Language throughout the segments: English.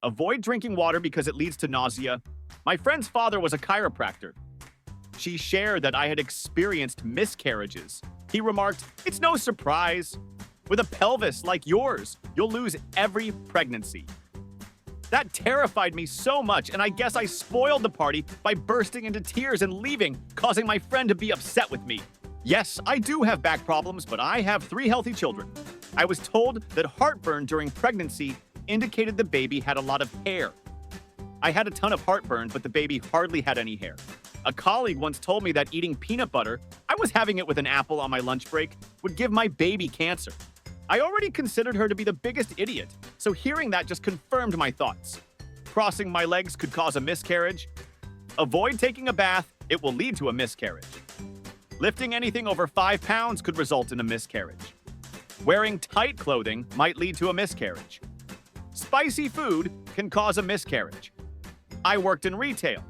Avoid drinking water because it leads to nausea. My friend's father was a chiropractor. She shared that I had experienced miscarriages. He remarked, "It's no surprise. With a pelvis like yours, you'll lose every pregnancy." That terrified me so much, and I guess I spoiled the party by bursting into tears and leaving, causing my friend to be upset with me. Yes, I do have back problems, but I have 3 healthy children. I was told that heartburn during pregnancy indicated the baby had a lot of hair. I had a ton of heartburn, but the baby hardly had any hair. A colleague once told me that eating peanut butter, I was having it with an apple on my lunch break, would give my baby cancer. I already considered her to be the biggest idiot, so hearing that just confirmed my thoughts. Crossing my legs could cause a miscarriage. Avoid taking a bath, it will lead to a miscarriage. Lifting anything over 5 pounds could result in a miscarriage. Wearing tight clothing might lead to a miscarriage. Spicy food can cause a miscarriage. I worked in retail.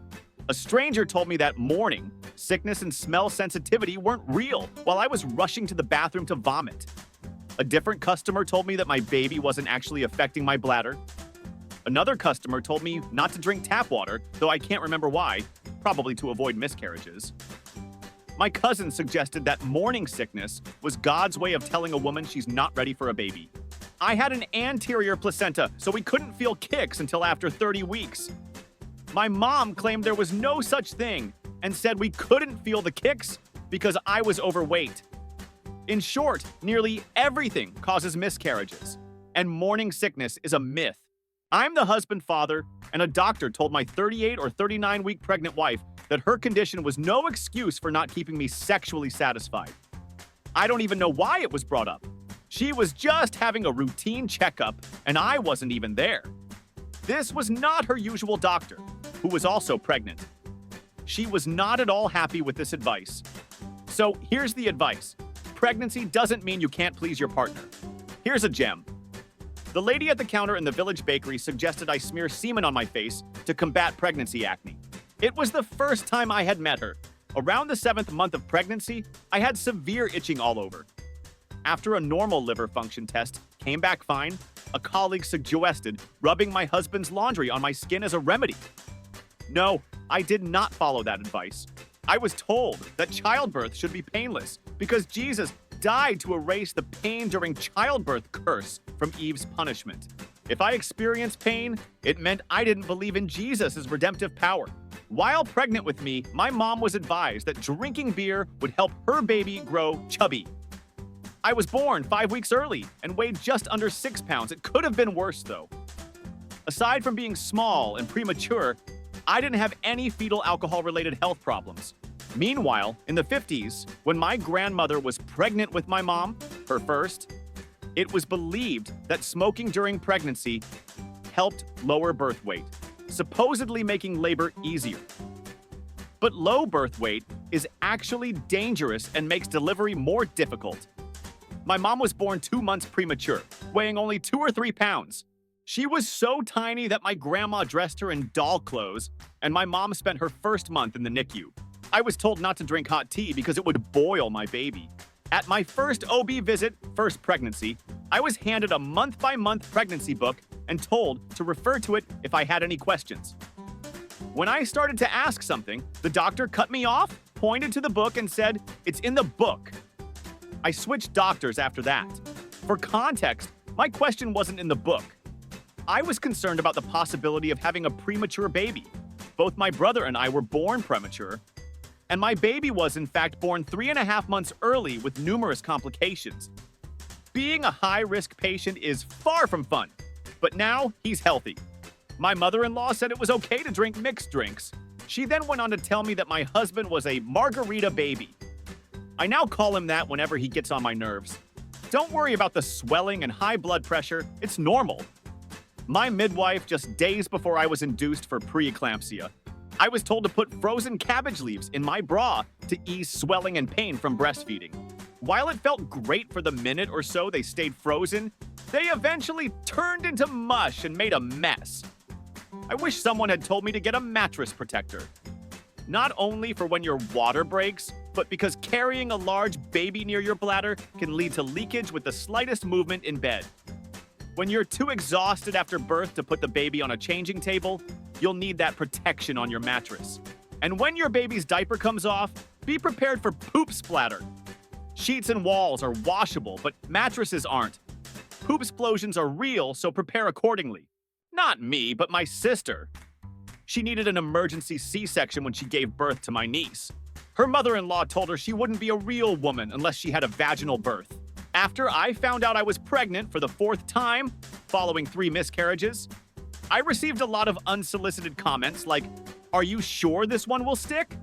A stranger told me that morning sickness and smell sensitivity weren't real while I was rushing to the bathroom to vomit. A different customer told me that my baby wasn't actually affecting my bladder. Another customer told me not to drink tap water, though I can't remember why, probably to avoid miscarriages. My cousin suggested that morning sickness was God's way of telling a woman she's not ready for a baby. I had an anterior placenta, so we couldn't feel kicks until after 30 weeks. My mom claimed there was no such thing and said we couldn't feel the kicks because I was overweight. In short, nearly everything causes miscarriages, and morning sickness is a myth. I'm the husband father, and a doctor told my 38 or 39-week pregnant wife that her condition was no excuse for not keeping me sexually satisfied. I don't even know why it was brought up. She was just having a routine checkup, and I wasn't even there. This was not her usual doctor, who was also pregnant. She was not at all happy with this advice. So here's the advice. Pregnancy doesn't mean you can't please your partner. Here's a gem. The lady at the counter in the village bakery suggested I smear semen on my face to combat pregnancy acne. It was the first time I had met her. Around the 7th month of pregnancy, I had severe itching all over. After a normal liver function test came back fine, a colleague suggested rubbing my husband's laundry on my skin as a remedy. No, I did not follow that advice. I was told that childbirth should be painless because Jesus died to erase the pain during childbirth curse from Eve's punishment. If I experienced pain, it meant I didn't believe in Jesus' redemptive power. While pregnant with me, my mom was advised that drinking beer would help her baby grow chubby. I was born 5 weeks early and weighed just under 6 pounds. It could have been worse, though. Aside from being small and premature, I didn't have any fetal alcohol-related health problems. Meanwhile, in the 50s, when my grandmother was pregnant with my mom, her first, it was believed that smoking during pregnancy helped lower birth weight, supposedly making labor easier. But low birth weight is actually dangerous and makes delivery more difficult. My mom was born 2 months premature, weighing only 2 or 3 pounds. She was so tiny that my grandma dressed her in doll clothes, and my mom spent her first month in the NICU. I was told not to drink hot tea because it would boil my baby. At my first OB visit, first pregnancy, I was handed a month-by-month pregnancy book and told to refer to it if I had any questions. When I started to ask something, the doctor cut me off, pointed to the book, and said, "It's in the book." I switched doctors after that. For context, my question wasn't in the book. I was concerned about the possibility of having a premature baby. Both my brother and I were born premature, and my baby was, in fact, born 3.5 months early with numerous complications. Being a high-risk patient is far from fun, but now he's healthy. My mother-in-law said it was okay to drink mixed drinks. She then went on to tell me that my husband was a margarita baby. I now call him that whenever he gets on my nerves. Don't worry about the swelling and high blood pressure, it's normal. My midwife just days before I was induced for preeclampsia. I was told to put frozen cabbage leaves in my bra to ease swelling and pain from breastfeeding. While it felt great for the minute or so they stayed frozen, they eventually turned into mush and made a mess. I wish someone had told me to get a mattress protector. Not only for when your water breaks, but because carrying a large baby near your bladder can lead to leakage with the slightest movement in bed. When you're too exhausted after birth to put the baby on a changing table, you'll need that protection on your mattress. And when your baby's diaper comes off, be prepared for poop splatter. Sheets and walls are washable, but mattresses aren't. Poop explosions are real, so prepare accordingly. Not me, but my sister. She needed an emergency C-section when she gave birth to my niece. Her mother-in-law told her she wouldn't be a real woman unless she had a vaginal birth. After I found out I was pregnant for the 4th time, following 3 miscarriages, I received a lot of unsolicited comments like, "Are you sure this one will stick?"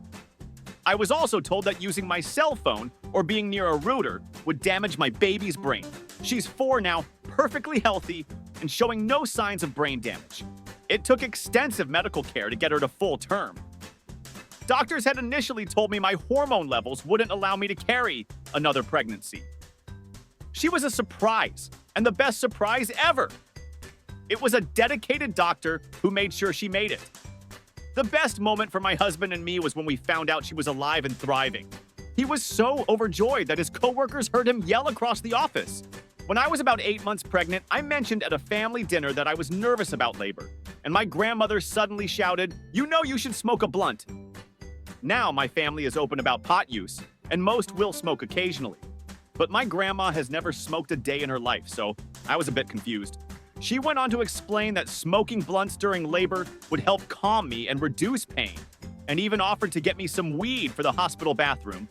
I was also told that using my cell phone or being near a router would damage my baby's brain. She's 4 now, perfectly healthy, and showing no signs of brain damage. It took extensive medical care to get her to full term. Doctors had initially told me my hormone levels wouldn't allow me to carry another pregnancy. She was a surprise, and the best surprise ever. It was a dedicated doctor who made sure she made it. The best moment for my husband and me was when we found out she was alive and thriving. He was so overjoyed that his coworkers heard him yell across the office. When I was about 8 months pregnant, I mentioned at a family dinner that I was nervous about labor, and my grandmother suddenly shouted, "You know you should smoke a blunt." Now my family is open about pot use, and most will smoke occasionally. But my grandma has never smoked a day in her life, so I was a bit confused. She went on to explain that smoking blunts during labor would help calm me and reduce pain, and even offered to get me some weed for the hospital bathroom.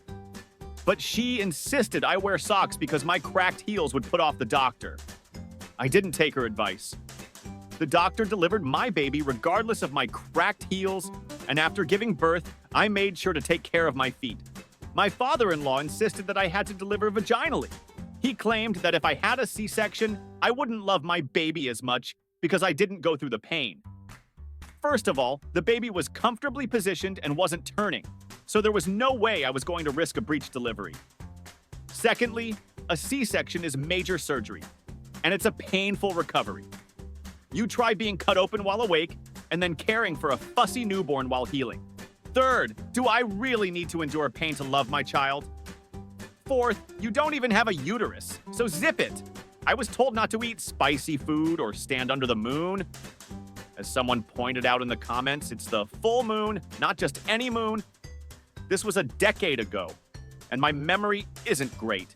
But she insisted I wear socks because my cracked heels would put off the doctor. I didn't take her advice. The doctor delivered my baby regardless of my cracked heels, and after giving birth, I made sure to take care of my feet. My father-in-law insisted that I had to deliver vaginally. He claimed that if I had a C-section, I wouldn't love my baby as much because I didn't go through the pain. First of all, the baby was comfortably positioned and wasn't turning, so there was no way I was going to risk a breech delivery. Secondly, a C-section is major surgery, and it's a painful recovery. You try being cut open while awake and then caring for a fussy newborn while healing. Third, do I really need to endure pain to love my child? Fourth, you don't even have a uterus, so zip it. I was told not to eat spicy food or stand under the moon. As someone pointed out in the comments, it's the full moon, not just any moon. This was a decade ago, and my memory isn't great.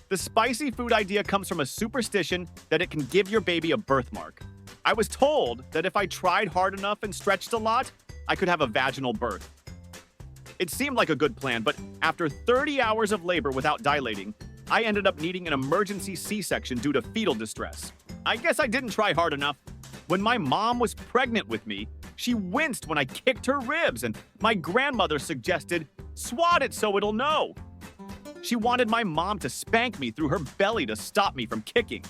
The spicy food idea comes from a superstition that it can give your baby a birthmark. I was told that if I tried hard enough and stretched a lot, I could have a vaginal birth. It seemed like a good plan, but after 30 hours of labor without dilating, I ended up needing an emergency C-section due to fetal distress. I guess I didn't try hard enough. When my mom was pregnant with me, she winced when I kicked her ribs, and my grandmother suggested, "Swat it so it'll know." She wanted my mom to spank me through her belly to stop me from kicking.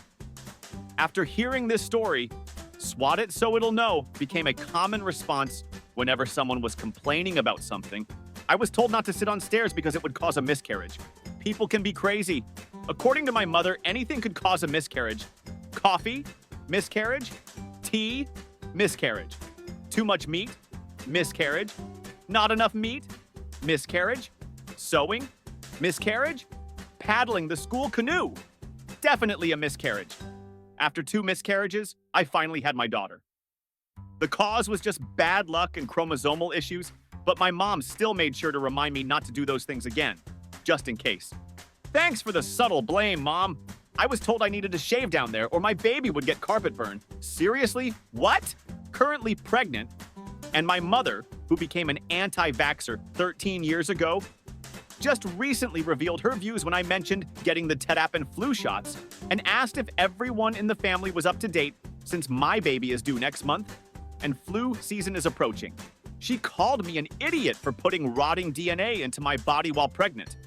After hearing this story, "Swat it so it'll know" became a common response whenever someone was complaining about something. I was told not to sit on stairs because it would cause a miscarriage. People can be crazy. According to my mother, anything could cause a miscarriage. Coffee, miscarriage. Tea, miscarriage. Too much meat, miscarriage. Not enough meat, miscarriage. Sewing, miscarriage. Paddling the school canoe, definitely a miscarriage. After 2 miscarriages, I finally had my daughter. The cause was just bad luck and chromosomal issues, but my mom still made sure to remind me not to do those things again, just in case. Thanks for the subtle blame, Mom. I was told I needed to shave down there or my baby would get carpet burn. Seriously? What? Currently pregnant, and my mother, who became an anti-vaxxer 13 years ago, just recently revealed her views when I mentioned getting the Tdap and flu shots and asked if everyone in the family was up to date since my baby is due next month and flu season is approaching. She called me an idiot for putting rotting DNA into my body while pregnant.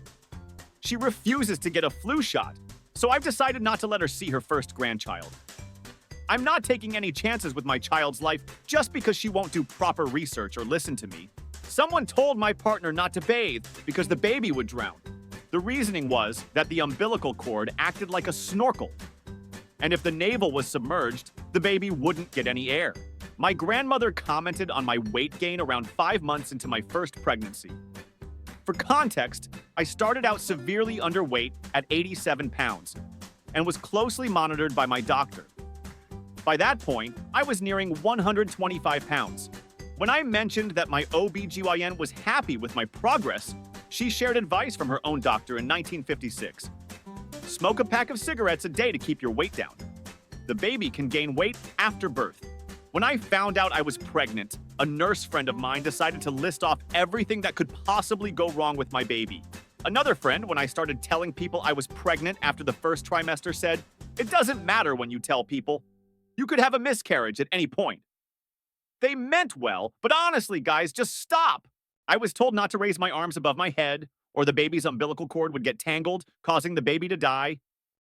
She refuses to get a flu shot, so I've decided not to let her see her first grandchild. I'm not taking any chances with my child's life just because she won't do proper research or listen to me. Someone told my partner not to bathe because the baby would drown. The reasoning was that the umbilical cord acted like a snorkel, and if the navel was submerged, the baby wouldn't get any air. My grandmother commented on my weight gain around 5 months into my first pregnancy. For context, I started out severely underweight at 87 pounds and was closely monitored by my doctor. By that point, I was nearing 125 pounds. When I mentioned that my OBGYN was happy with my progress, she shared advice from her own doctor in 1956. Smoke a pack of cigarettes a day to keep your weight down. The baby can gain weight after birth. When I found out I was pregnant, a nurse friend of mine decided to list off everything that could possibly go wrong with my baby. Another friend, when I started telling people I was pregnant after the first trimester, said, "It doesn't matter when you tell people. You could have a miscarriage at any point." They meant well, but honestly, guys, just stop. I was told not to raise my arms above my head, or the baby's umbilical cord would get tangled, causing the baby to die.